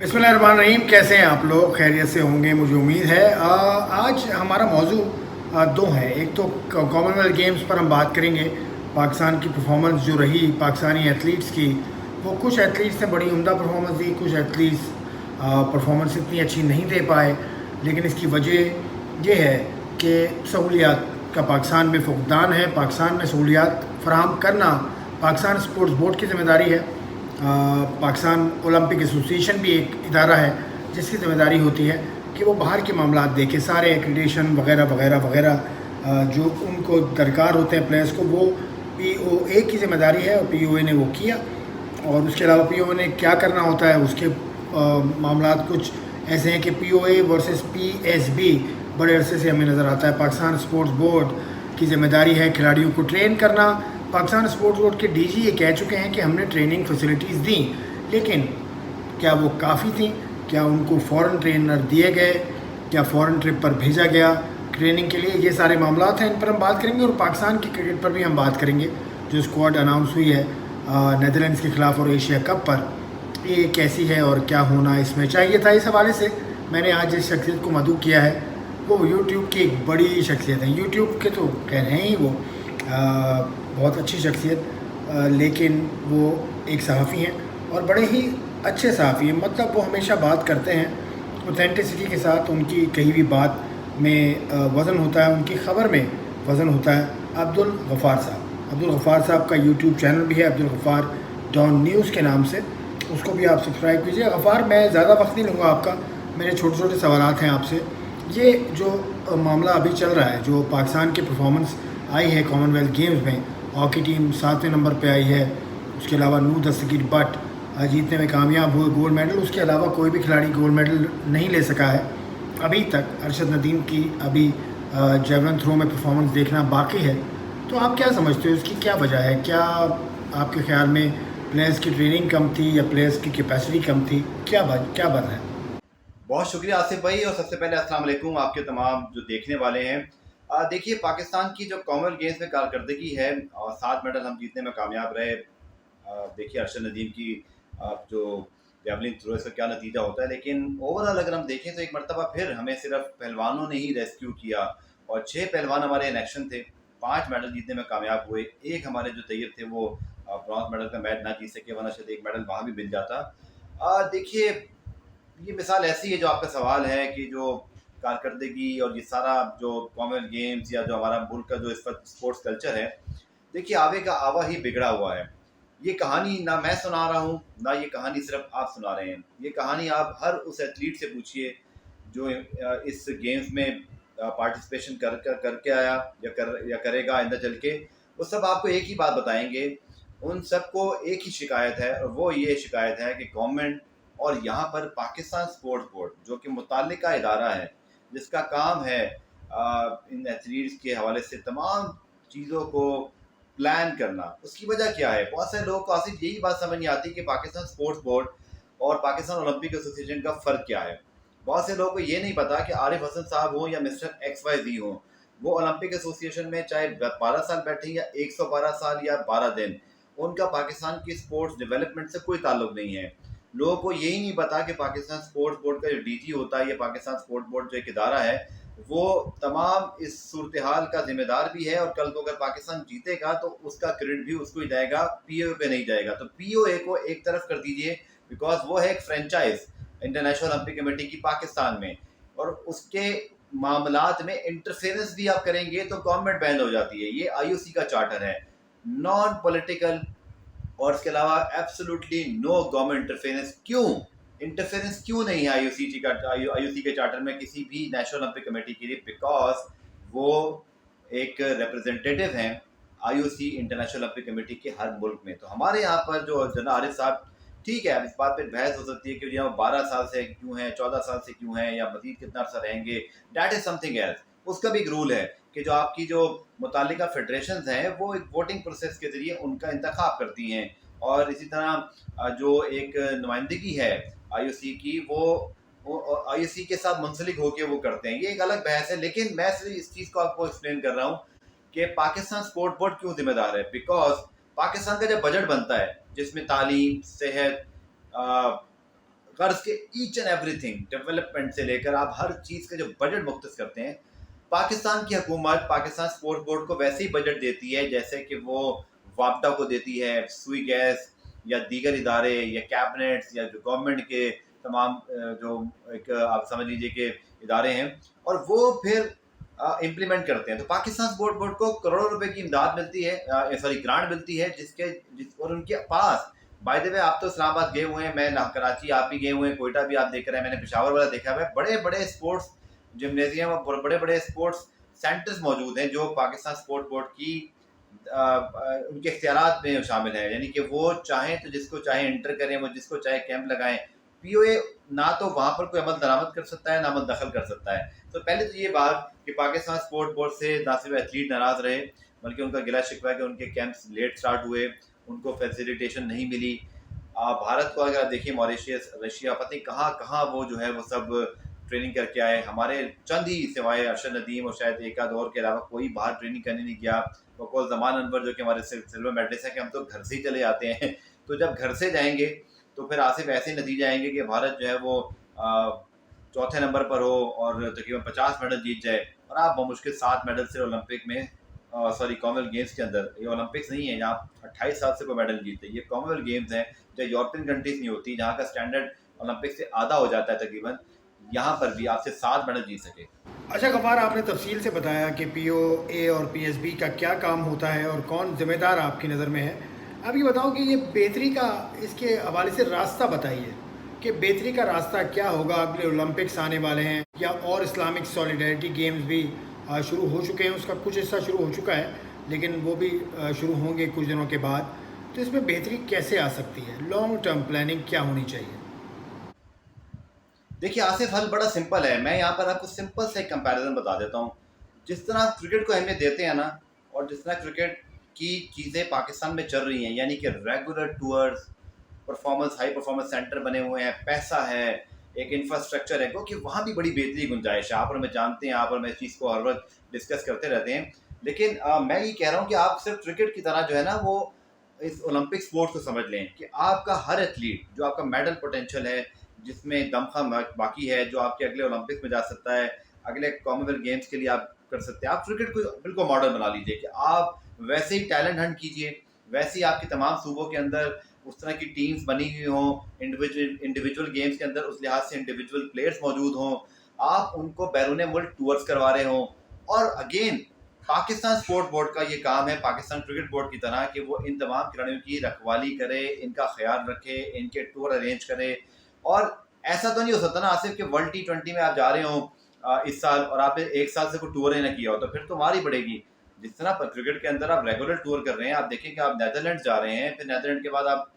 बिस्मिल्लाहिर्रहमानिर्रहीम। कैसे हैं आप लोग? खैरियत से होंगे मुझे उम्मीद है। आज हमारा मौजू दो हैं। एक तो कॉमनवेल्थ गेम्स पर हम बात करेंगे। पाकिस्तान की परफॉर्मेंस जो रही पाकिस्तानी एथलीट्स की, वो कुछ एथलीट्स ने बड़ी उम्दा परफॉर्मेंस दी, कुछ एथलीट्स परफॉर्मेंस इतनी अच्छी नहीं दे पाए। लेकिन इसकी वजह यह है कि सहूलियात का पाकिस्तान में फुकदान है। पाकिस्तान में सहूलियात फराहम करना पाकिस्तान स्पोर्ट्स बोर्ड की ज़िम्मेदारी है। पाकिस्तान ओलंपिक एसोसिएशन भी एक इदारा है जिसकी ज़िम्मेदारी होती है कि वो बाहर के मामला देखे, सारे एक्रीडेशन वगैरह वगैरह वगैरह जो उनको दरकार होते हैं प्लेयर्स को, वो पीओए की ज़िम्मेदारी है और पीओए ने वो किया। और उसके अलावा पीओए ने क्या करना होता है, उसके मामला कुछ ऐसे हैं कि पीओए वर्सेस पीएसबी बड़े अरसे से हमें नज़र आता है। पाकिस्तान स्पोर्ट्स बोर्ड की ज़िम्मेदारी है खिलाड़ियों को ट्रेन करना। पाकिस्तान स्पोर्ट्स बोर्ड के डीजी ये कह चुके हैं कि हमने ट्रेनिंग फैसिलिटीज़ दी, लेकिन क्या वो काफ़ी थी? क्या उनको फ़ॉरेन ट्रेनर दिए गए? क्या फ़ॉरेन ट्रिप पर भेजा गया ट्रेनिंग के लिए? ये सारे मामला हैं, इन पर हम बात करेंगे। और पाकिस्तान की क्रिकेट पर भी हम बात करेंगे। जो स्क्वाड अनाउंस हुई है नीदरलैंड्स के ख़िलाफ़ और एशिया कप पर, ये कैसी है और क्या होना इसमें चाहिए था। इस हवाले से मैंने आज जिस शख्सियत को मदऊ किया है वो यूट्यूब की एक बड़ी शख्सियत है। यूट्यूब के तो कह रहे हैं ही वो बहुत अच्छी शख्सियत, लेकिन वो एक सहाफ़ी हैं और बड़े ही अच्छे सहाफ़ी हैं। मतलब वो हमेशा बात करते हैं ऑथेंटिसिटी के साथ। उनकी कही हुई बात में वज़न होता है, उनकी ख़बर में वज़न होता है। अब्दुल गफ़ार साहब का यूट्यूब चैनल भी है, अब्दुल गफ़ार डॉन न्यूज़ के नाम से। उसको भी आप सब्सक्राइब कीजिए। गफ़ार, मैं ज़्यादा वक्त नहीं लूँगा आपका, मेरे छोटे छोटे सवालात हैं आपसे। ये जो मामला अभी चल रहा है, जो पाकिस्तान की परफॉर्मेंस आई है कॉमनवेल्थ गेम्स में, हॉकी टीम 7वें नंबर पे आई है। उसके अलावा नूर दस्तगीर भट्ट जीतने में कामयाब हुए गोल्ड मेडल। उसके अलावा कोई भी खिलाड़ी गोल्ड मेडल नहीं ले सका है अभी तक। अरशद नदीम की अभी जेवलिन थ्रो में परफॉर्मेंस देखना बाकी है। तो आप क्या समझते हो, इसकी क्या वजह है? क्या आपके ख्याल में प्लेयर्स की ट्रेनिंग कम थी या प्लेयर्स की कैपेसिटी कम थी? क्या वजह है? बहुत शुक्रिया आसिफ भाई। और सबसे पहले अस्सलाम वालेकुम आपके तमाम जो देखने वाले हैं। देखिए, पाकिस्तान की जो कॉमनवेल्थ गेम्स में कारकर्दगी है और 7 मेडल हम जीतने में कामयाब रहे। देखिए अरशद नदीम की जो जेवलिन थ्रो, इसका क्या नतीजा होता है। लेकिन ओवरऑल अगर हम देखें तो एक मरतबा फिर हमें सिर्फ पहलवानों ने ही रेस्क्यू किया और 6 पहलवान हमारे इन एक्शन थे। 5 मेडल जीतने में कामयाब हुए। एक हमारे जो तैयब थे वो ब्रॉन्ज मेडल का मैच ना जीत सके, वरना शायद एक मेडल वहाँ भी मिल जाता। देखिए, ये मिसाल ऐसी है जो आपका सवाल है कि जो कारकर्दगी और ये सारा जो कॉमनवेल्थ गेम्स या जो हमारा मुल्क का जो इस वक्त स्पोर्ट्स कल्चर है, देखिए आवे का आवा ही बिगड़ा हुआ है। ये कहानी ना मैं सुना रहा हूँ, ना ये कहानी सिर्फ आप सुना रहे हैं। ये कहानी आप हर उस एथलीट से पूछिए जो इस गेम्स में पार्टिसिपेशन करके आया या करेगा आइंदा चल के। वो सब आपको एक ही बात बताएंगे। उन सबको एक ही शिकायत है और वो ये शिकायत है कि गवर्नमेंट और यहाँ पर पाकिस्तान स्पोर्ट्स बोर्ड, जो कि मुतालिका इदारा है जिसका काम है इन एथलीट्स के हवाले से तमाम चीज़ों को प्लान करना, उसकी वजह क्या है। बहुत सारे लोगों को आसिफ यही बात समझ नहीं आती कि पाकिस्तान स्पोर्ट्स बोर्ड और पाकिस्तान ओलंपिक एसोसिएशन का फ़र्क क्या है। बहुत से लोगों को ये नहीं पता कि आरिफ हसन साहब हो या मिस्टर XYZ हो, वो ओलंपिक एसोसिएशन में चाहे 12 साल बैठे या 112 साल या 12 दिन, उनका पाकिस्तान की स्पोर्ट्स डेवलपमेंट से कोई ताल्लुक नहीं है। लोगों को यही नहीं पता कि पाकिस्तान स्पोर्ट्स बोर्ड का जो डीजी होता है या पाकिस्तान स्पोर्ट्स बोर्ड जो एक इदारा है, वो तमाम इस सूरत हाल का जिम्मेदार भी है। और कल को अगर पाकिस्तान जीतेगा तो उसका क्रेडिट भी उसको ही जाएगा, पीओए पे नहीं जाएगा। तो पीओए को एक तरफ कर दीजिए, बिकॉज वो है एक फ्रेंचाइज इंटरनेशनल ओलंपिक कमेटी की पाकिस्तान में, और उसके मामलात में इंटरफेरेंस भी आप करेंगे तो गवर्नमेंट बैन हो जाती है। ये आईओसी का चार्टर है, नॉन पॉलिटिकल। और इसके अलावा एब्सोल्युटली नो गवर्नमेंट इंटरफेरेंस क्यों नहीं है आईओसी के चार्टर में किसी भी नेशनल ओलंपिक कमेटी के लिए? बिकॉज वो एक रिप्रेजेंटेटिव हैं आईओसी इंटरनेशनल ओलंपिक कमेटी के हर मुल्क में। तो हमारे यहाँ पर जो जना आरिफ साहब, ठीक है, अब इस बात पर बहस हो सकती है कि यहाँ 12 साल से क्यों है, 14 साल से क्यों है, या मजीद कितना अर्सा रहेंगे, दैट इज समथिंग एल्स। उसका भी एक रूल है कि जो आपकी जो मुतालिका फेडरेशन हैं वो एक वोटिंग प्रोसेस के जरिए उनका इंतखाब करती हैं। और इसी तरह जो एक नुमाइंदगी है आईओसी की, वो आईओसी के साथ मुंसलिक होकर वो करते हैं। ये एक अलग बहस है, लेकिन मैं सिर्फ इस चीज़ को आपको एक्सप्लेन कर रहा हूँ कि पाकिस्तान स्पोर्ट बोर्ड क्यों जिम्मेदार है। बिकॉज पाकिस्तान का जब बजट बनता है जिसमें तालीम, सेहत, कर्ज के ईच एंड एवरीथिंग, डेवलपमेंट से लेकर आप हर चीज़ का जो बजट मुख्तस करते हैं, पाकिस्तान की हुकूमत पाकिस्तान स्पोर्ट्स बोर्ड को वैसे ही बजट देती है जैसे कि वो वापडा को देती है, सुई गैस या दीगर इदारे या कैबिनेट्स या जो गवर्नमेंट के तमाम जो एक आप समझ लीजिए कि इदारे हैं, और वो फिर इम्प्लीमेंट करते हैं। तो पाकिस्तान स्पोर्ट्स बोर्ड को करोड़ों रुपए की इमदाद मिलती है, सॉरी ग्रांट मिलती है, और उनके पास, बाय द वे आप तो इस्लामाबाद गए हुए हैं, मैं कराची आप भी गए हुए हैं, कोयटा भी आप देख रहे हैं, मैंने पेशावर वाला देखा हुआ है, बड़े बड़े स्पोर्ट्स जिम्नेजियम और बड़े बड़े स्पोर्ट्स सेंटर्स मौजूद हैं जो पाकिस्तान स्पोर्ट्स बोर्ड की उनके इख्तियारात में शामिल है, यानी कि वो चाहें तो जिसको चाहे इंटर करें, वो जिसको चाहे कैंप लगाएं। पीओए ना तो वहाँ पर कोई अमल दरामद कर सकता है, ना अमल दखल कर सकता है। तो पहले तो ये बात कि पाकिस्तान स्पोर्ट्स बोर्ड से ना सिर्फ एथलीट नाराज़ रहे, बल्कि उनका गिला शिकवा है कि उनके कैंप्स लेट स्टार्ट हुए, उनको फैसिलिटेशन नहीं मिली। भारत को अगर आप देखिए, मॉरिशियस, रशिया, पता नहीं कहाँ कहाँ वो जो है वो सब ट्रेनिंग करके आए। हमारे चंद ही सिवाय अरशद नदीम और शायद एक आध और के अलावा कोई बाहर ट्रेनिंग करने नहीं गया। बकौल जमान अनवर जो कि हमारे सिल्वर मेडलिस्ट हैं कि हम तो घर से ही चले जाते हैं। तो जब घर से जाएंगे तो फिर आसिफ ऐसे ही नतीजे आएंगे कि भारत जो है वो चौथे नंबर पर हो और तकरीबन 50 मेडल जीत जाए, और आप बमुश्किल 7 मेडल से ओलंपिक में, सॉरी कॉमनवेल्थ गेम्स के अंदर, ये ओलंपिक्स नहीं है जहाँ 28 साल से कोई मेडल जीते, ये कॉमनवेल्थ गेम्स हैं जो यूरोपियन कंट्रीज नहीं होती, जहाँ का स्टैंडर्ड ओलंपिक से आधा हो जाता है तकरीबन, यहाँ पर भी आपसे 7 मेडल जीत सके। अच्छा गफ़ार, आपने तफसील से बताया कि पीओए और पीएसबी का क्या काम होता है और कौन ज़िम्मेदार आपकी नज़र में है। अब ये बताओ कि ये बेहतरी का, इसके हवाले से रास्ता बताइए कि बेहतरी का रास्ता क्या होगा। अगले ओलंपिक्स आने वाले हैं, या और इस्लामिक सॉलिडरिटी गेम्स भी शुरू हो चुके हैं, उसका कुछ हिस्सा शुरू हो चुका है, लेकिन वो भी शुरू होंगे कुछ दिनों के बाद। तो इसमें बेहतरी कैसे आ सकती है? लॉन्ग टर्म प्लानिंग क्या होनी चाहिए? देखिए आसिफ, हल बड़ा सिंपल है। मैं यहाँ पर आपको सिंपल से एक कंपैरिजन बता देता हूँ। जिस तरह क्रिकेट को अहमियत देते हैं ना, और जिस तरह क्रिकेट की चीज़ें पाकिस्तान में चल रही हैं, यानी कि regular tours, performance, high performance centre बने हुए हैं, पैसा है, एक इंफ्रास्ट्रक्चर है, क्योंकि वहाँ भी बड़ी बेहतरी की गुंजाइश है। आप और मैं जानते हैं, आप और मैं इस चीज़ को हर वक्त डिस्कस करते रहते हैं। लेकिन मैं ये कह रहा हूँ कि आप सिर्फ क्रिकेट की तरह जो है ना वो इस ओलंपिक स्पोर्ट्स को समझ लें कि आपका हर एथलीट जो आपका मेडल पोटेंशियल है, जिसमें दमखम बाकी है, जो आपके अगले ओलंपिक्स में जा सकता है, अगले कॉमनवेल्थ गेम्स के लिए आप कर सकते हैं। आप क्रिकेट को बिल्कुल मॉडल बना लीजिए कि आप वैसे ही टैलेंट हंट कीजिए, वैसे ही आपके तमाम सूबों के अंदर उस तरह की टीम्स बनी हुई हों, इंडिविजुअल गेम्स के अंदर उस लिहाज से इंडिविजुअल प्लेयर्स मौजूद हों, आप उनको बैरून मुल्क टूर्स करवा रहे हों। और अगेन पाकिस्तान स्पोर्ट्स बोर्ड का ये काम है, पाकिस्तान क्रिकेट बोर्ड की तरह, कि वो इन तमाम खिलाड़ियों की रखवाली करे, इनका ख्याल रखे, इनके टूर अरेंज करे। और ऐसा तो नहीं हो सकता ना आसिफ कि वर्ल्ड T20 में आप जा रहे हो इस साल और आपने एक साल से कोई टूर ही ना किया हो, तो फिर तो मार ही पड़ेगी। जिस तरह पर क्रिकेट के अंदर आप रेगुलर टूर कर रहे हैं, आप देखें कि आप नीदरलैंड जा रहे हैं, फिर नीदरलैंड के बाद आप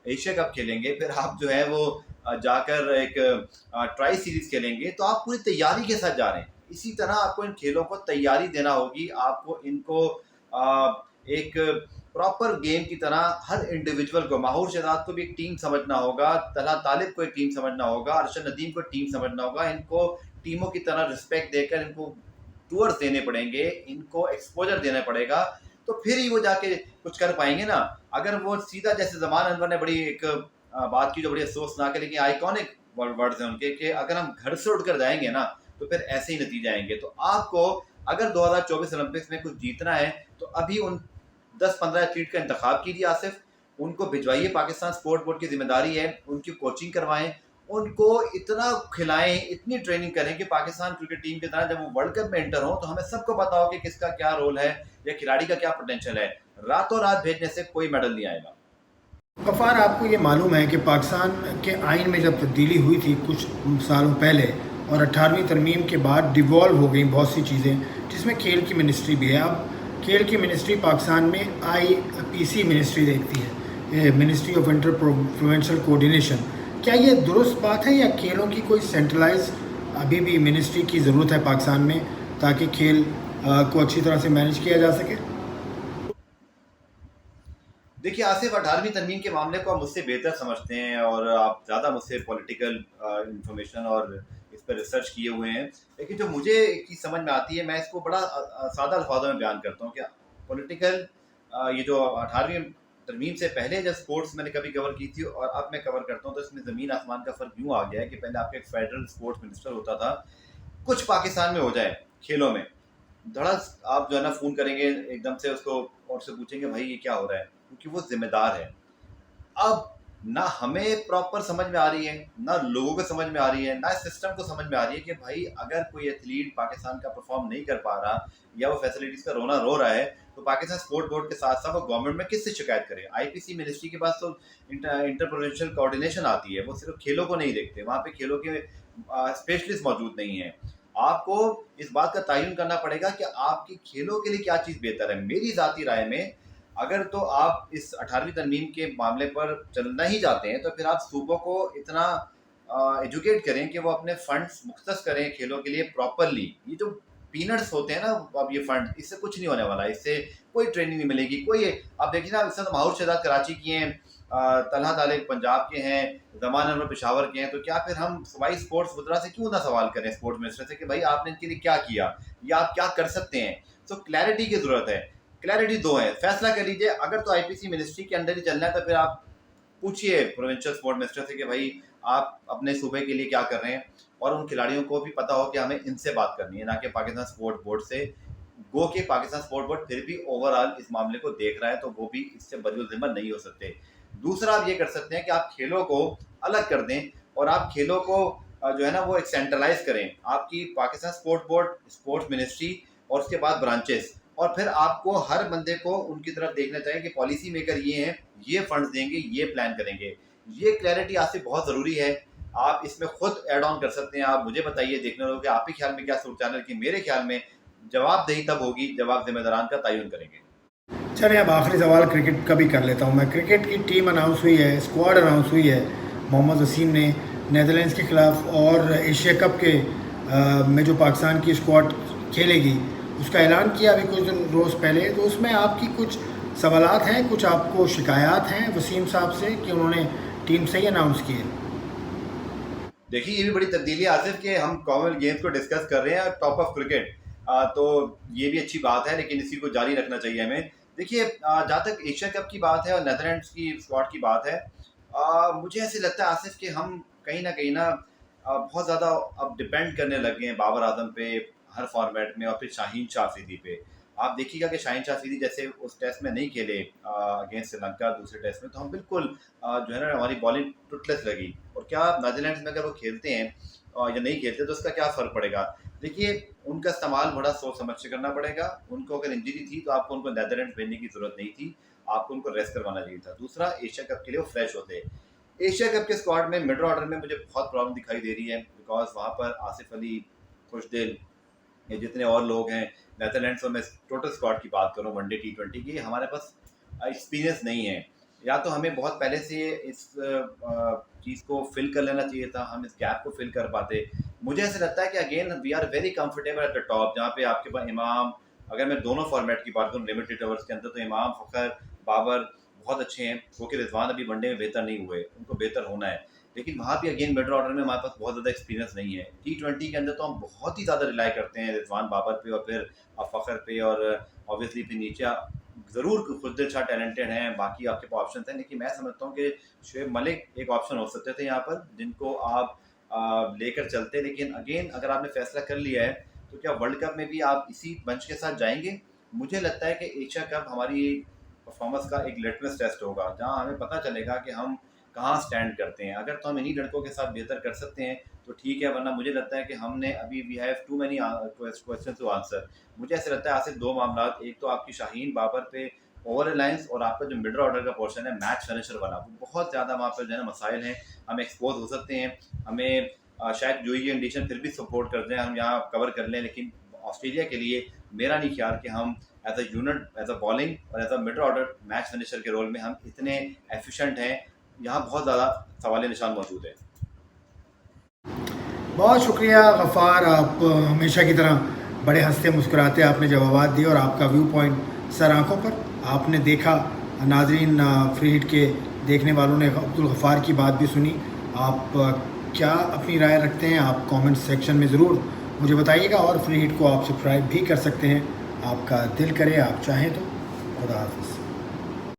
एशिया कप खेलेंगे, फिर आप जो है वो जाकर एक ट्राई सीरीज खेलेंगे, तो आप पूरी तैयारी के साथ जा रहे हैं। इसी तरह आपको इन खेलों को तैयारी देना होगी, आपको इनको एक प्रॉपर गेम की तरह हर इंडिविजुअल को, माहूर शहजाद को भी एक टीम समझना होगा, तलहा तालिब को एक टीम समझना होगा, अरशद नदीम को टीम समझना होगा। इनको टीमों की तरह रिस्पेक्ट देकर इनको टूर्स देने पड़ेंगे, इनको एक्सपोजर देना पड़ेगा, तो फिर ही वो जाके कुछ कर पाएंगे ना। अगर वो सीधा, जैसे जमान अनवर ने बड़ी एक बात की जो बड़ी अफसोसनाक है लेकिन आइकॉनिक वर्ड्स हैं उनके, कि अगर हम घर से उठकर जाएंगे ना तो फिर ऐसे ही नतीजे आएंगे। तो आपको अगर 2024 ओलंपिक्स में कुछ जीतना है तो अभी उन 10-15 एथलीट का इंतखाब कीजिए आसिफ, उनको भिजवाइए, पाकिस्तान स्पोर्ट्स बोर्ड की जिम्मेदारी है, उनकी कोचिंग करवाएं, उनको इतना खिलाएं, इतनी ट्रेनिंग करें कि पाकिस्तान क्रिकेट टीम की तरह जब वो वर्ल्ड कप में एंटर हो तो हमें सबको पता हो कि किसका क्या रोल है या खिलाड़ी का क्या पोटेंशियल है। रातों रात भेजने से कोई मेडल नहीं आएगा। गफ़ार, आपको ये मालूम है कि पाकिस्तान के आइन में जब तब्दीली हुई थी कुछ सालों पहले, और 18वीं तरमीम के बाद डिवॉल्व हो गई बहुत सी चीज़ें, जिसमें खेल की मिनिस्ट्री भी है। अब खेल की मिनिस्ट्री पाकिस्तान में IPC मिनिस्ट्री देखती है, ministry of inter provincial coordination. क्या ये दुरुस्त बात है, या खेलों की कोई सेंट्रलाइज अभी भी मिनिस्ट्री की ज़रूरत है पाकिस्तान में, ताकि खेल को अच्छी तरह से मैनेज किया जा सके? देखिए आसिफ, 18वीं तरमीम के मामले को आप मुझसे बेहतर समझते हैं और आप ज़्यादा मुझसे पॉलिटिकल इंफॉर्मेशन और इस पर रिसर्च किए हुए हैं, लेकिन जो मुझे एक चीज़ समझ में आती है, मैं इसको बड़ा सादा अल्फाजों में बयान करता हूँ कि पॉलिटिकल, ये जो 18वीं तरमीम से पहले जब स्पोर्ट्स मैंने कभी कवर की थी और अब मैं कवर करता हूँ, तो इसमें ज़मीन आसमान का फ़र्क यूँ आ गया है कि पहले आपका एक फेडरल स्पोर्ट्स मिनिस्टर होता था। कुछ पाकिस्तान में हो जाए खेलों में, धड़स आप जो है ना फ़ोन करेंगे एकदम से उसको और उससे पूछेंगे भाई ये क्या हो रहा है? क्योंकि वो ज़िम्मेदार है। अब ना हमें प्रॉपर समझ में आ रही है, ना लोगों को समझ में आ रही है, ना सिस्टम को समझ में आ रही है कि भाई अगर कोई एथलीट पाकिस्तान का परफॉर्म नहीं कर पा रहा या वो फैसिलिटीज का रोना रो रहा है, तो पाकिस्तान स्पोर्ट बोर्ड के साथ साथ वो गवर्नमेंट में किससे शिकायत करे? आईपीसी मिनिस्ट्री के पास तो इंटर प्रोविंशियल कोऑर्डिनेशन आती है, वो सिर्फ खेलों को नहीं देखते, वहाँ पे खेलों के स्पेशलिस्ट मौजूद नहीं है। आपको इस बात का तयन करना पड़ेगा कि आपकी खेलों के लिए क्या चीज़ बेहतर है। मेरी ज़ाती राय में अगर तो आप इस 18वीं तरमीम के मामले पर चलना ही चाहते हैं, तो फिर आप सूबों को इतना एजुकेट करें कि वो अपने फंड्स मुख्तस करें खेलों के लिए प्रॉपरली। ये जो पीनट्स होते हैं ना, अब ये फंड, इससे कुछ नहीं होने वाला, इससे कोई ट्रेनिंग नहीं मिलेगी, कोई। आप देखिए ना, इस माहौर शहजाद कराची की हैं, तलहा तालिब पंजाब के हैं, जमान अनवर पेशावर के हैं, तो क्या फिर हम सवाई स्पोर्ट्स वज़रा से क्यों ना सवाल करें, स्पोर्ट्स मिनिस्टर से, कि भाई आपने इनके लिए क्या किया या आप क्या कर सकते हैं? तो क्लैरिटी की ज़रूरत है। क्लैरिटी दो है, फैसला कर लीजिए। अगर तो आईपीसी मिनिस्ट्री के अंडर ही चलना है, तो फिर आप पूछिए प्रोविंशियल स्पोर्ट मिनिस्टर से कि भाई आप अपने सूबे के लिए क्या कर रहे हैं, और उन खिलाड़ियों को भी पता हो कि हमें इनसे बात करनी है, ना कि पाकिस्तान स्पोर्ट बोर्ड से। गो के पाकिस्तान स्पोर्ट बोर्ड फिर भी ओवरऑल इस मामले को देख रहा है, तो वो भी इससे बदजुल्म नहीं हो सकते। दूसरा आप ये कर सकते हैं कि आप खेलों को अलग कर दें और आप खेलों को जो है ना वो एक सेंट्रलाइज करें। आपकी Pakistan sport board, sports ministry और उसके बाद ब्रांचेस, और फिर आपको हर बंदे को उनकी तरफ देखना चाहिए कि पॉलिसी मेकर ये हैं, ये फंड्स देंगे, ये प्लान करेंगे। ये क्लैरिटी आज से बहुत ज़रूरी है। आप इसमें खुद ऐड ऑन कर सकते हैं। आप मुझे बताइए देखने वालों कि आपके ख्याल में क्या सूरत है, कि मेरे ख्याल में जवाबदेही तब होगी जब आप जिम्मेदारान का तयन करेंगे। चलिए अब आखिरी सवाल क्रिकेट का भी कर लेता हूँ मैं। क्रिकेट की टीम अनाउंस हुई है, स्क्वाड अनाउंस हुई है। मोहम्मद वसीम ने नीदरलैंड्स के ख़िलाफ़ और एशिया कप के में जो पाकिस्तान की स्क्वाड खेलेगी उसका ऐलान किया अभी कुछ दिन रोज़ पहले। तो उसमें आपकी कुछ सवालात हैं, कुछ आपको शिकायत हैं वसीम साहब से कि उन्होंने टीम सही अनाउंस की है? देखिए, ये भी बड़ी तब्दीली है आसिफ कि हम कॉमनवेल्थ गेम्स को डिस्कस कर रहे हैं, टॉप ऑफ क्रिकेट। तो ये भी अच्छी बात है, लेकिन इसी को जारी रखना चाहिए हमें। देखिए, जहाँ तक एशिया कप की बात है और नीदरलैंड्स की स्क्वाड की बात है, मुझे ऐसे लगता है आसिफ कि हम कहीं ना बहुत ज़्यादा अब डिपेंड करने लग गए हैं बाबर आजम पे हर फॉर्मेट में, और फिर शाहीन शाह अफरीदी पे। आप देखिएगा कि शाहीन शाह अफरीदी जैसे उस टेस्ट में नहीं खेले अगेंस्ट श्रीलंका, दूसरे टेस्ट में, तो हम बिल्कुल जो है ना हमारी बॉलिंग टुटलेस लगी। और क्या नीदरलैंड्स में अगर वो खेलते हैं या नहीं खेलते तो उसका क्या फ़र्क पड़ेगा? देखिए, उनका इस्तेमाल बड़ा सोच समझ के करना पड़ेगा। उनको अगर इंजरी थी तो आपको उनको नीदरलैंड्स भेजने की ज़रूरत नहीं थी, आपको उनको रेस्ट करवाना चाहिए था। दूसरा, एशिया कप के लिए वो फ्रेश होते। एशिया कप के स्क्वाड में मिडल ऑर्डर में मुझे बहुत प्रॉब्लम दिखाई दे रही है, बिकॉज वहाँ पर आसिफ अली, खुशदिल, ये जितने और लोग हैं नीदरलैंड्स, और मैं टोटल स्क्वाड की बात करूँ वनडे T20 की, हमारे पास एक्सपीरियंस नहीं है। या तो हमें बहुत पहले से इस चीज़ को फिल कर लेना चाहिए था, हम इस गैप को फिल कर पाते। मुझे ऐसा लगता है कि again we are very comfortable at the top, जहाँ पे आपके पास इमाम, अगर मैं दोनों फॉर्मेट की बात करूँ लिमिटेड ओवर्स के अंदर, तो इमाम, फ़खर, बाबर बहुत अच्छे हैं, क्योंकि रिजवान अभी वनडे में बेहतर नहीं हुए, उनको बेहतर होना है। लेकिन वहाँ भी अगेन मिडल ऑर्डर में हमारे पास बहुत ज़्यादा एक्सपीरियंस नहीं है। T20 के अंदर तो हम बहुत ही ज़्यादा रिलाई करते हैं रिजवान, बाबर पे, और फिर फ़खर पे, और ऑब्वियसली फिर नीचे ज़रूर खुशदिल शाह टैलेंटेड हैं, बाकी आपके पास ऑप्शन हैं। लेकिन मैं समझता हूँ कि शुएब मलिक एक ऑप्शन हो सकते थे यहाँ पर, जिनको आप लेकर चलते। लेकिन अगेन अगर आपने फैसला कर लिया है, तो क्या वर्ल्ड कप में भी आप इसी बंच के साथ जाएंगे? मुझे लगता है कि एशिया कप हमारी परफॉर्मेंस का एक लिटमस टेस्ट होगा, जहाँ हमें पता चलेगा कि हम कहाँ स्टैंड करते हैं। अगर तो हम इन्हीं लड़कों के साथ बेहतर कर सकते हैं तो ठीक है, वरना मुझे लगता है कि हमने अभी we have too many question to answer. मुझे ऐसे लगता है आसिफ, दो मामला, एक तो आपकी शाहीन बाबर पे ओवर रिलायंस, और आपका जो मिडल ऑर्डर का पोर्शन है मैच फिनिशर वाला, वो बहुत ज़्यादा वहाँ पर जो है ना मसाइल हैं, हम एक्सपोज हो सकते हैं। हमें शायद जो ये कंडीशन फिर भी सपोर्ट कर दें, हम यहाँ कवर कर लें, लेकिन ऑस्ट्रेलिया के लिए मेरा नहीं ख्याल कि हम as a unit, as a bowling और as a middle order match finisher के रोल में हम इतने एफिशिएंट हैं। यहाँ बहुत ज़्यादा सवाल निशान मौजूद है। बहुत शुक्रिया गफ़ार, आप हमेशा की तरह बड़े हंसते मुस्कुराते आपने जवाब दिए, और आपका व्यू पॉइंट सर आँखों पर आपने देखा। नाजरीन, फ्री हिट के देखने वालों ने अब्दुल गफ़ार की बात भी सुनी। आप क्या अपनी राय रखते हैं, आप कमेंट सेक्शन में ज़रूर मुझे बताइएगा, और फ्री हिट को आप सब्सक्राइब भी कर सकते हैं, आपका दिल करे, आप चाहें तो। खुदा हाफ़िज़।